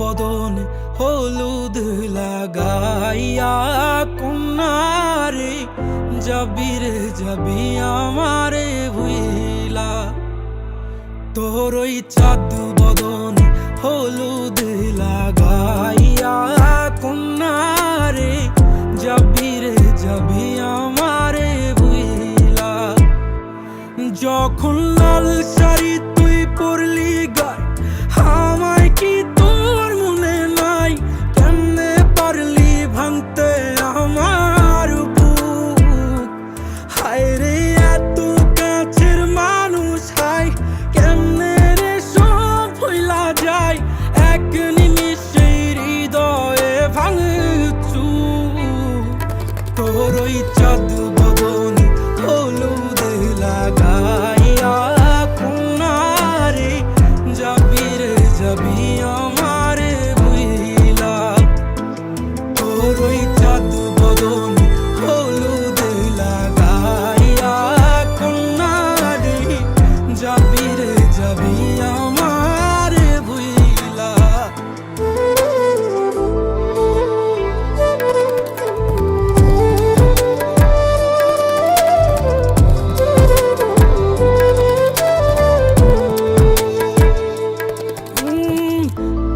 বদনে হলুদ লাগাইয়া কন্যারে যাবি রে যাবি আমারে ভুইলা। তোর ওই চাঁদ বদনে হলুদ লাগাইয়া কন্যারে যাবি রে যাবি আমারে ভুইলা। যখন লাল শাড়ি তুই পরলি গায় আমায় কি তোর মনে নাই? কেমনে পারলি ভাঙতে আমার বুক? হায় রে এত কাছের মানুষ হায় কেমনে রে সব ভুইলা যায়? এক নিমিষে হৃদয়ে ভাঙচু। তোর ওই চাঁদ বদনে হলুদ লাগাইয়া কন্যারে যাবি রে যাবি আমারে ভুইলা। তোর ওই চাঁদ বদনে হলুদ লাগাইয়া কন্যারে যাবি রে যাবি আমারে ভুইলা।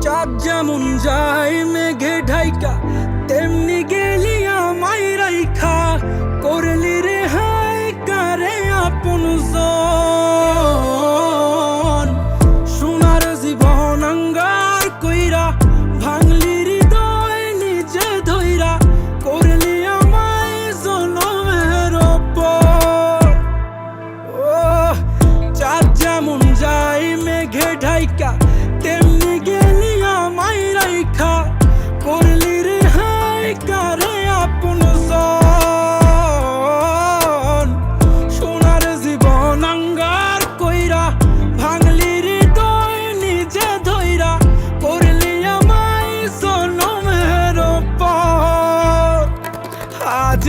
চাঁদ যেমন যায় মেঘে ঢাইকা তেমনি গেলি আমায় রাইখা। করলি রে হায় কারে আপন জন। সোনার জীবন আঙ্গার কইরা ভাঙলি হৃদয় নিজে ধইরা। করলি আমায় জনমের ওপর। ও চাঁদ যেমন যায় মেঘে ঢাইকা তেমনি গেলি আমায় রাইখা। করলি রে হায় কারে আপন জন। সোনার জীবন আঙ্গার কইরা ভাঙলি হৃদয় নিজে ধইরা। করলি আমায় জনমের ওপর। আজ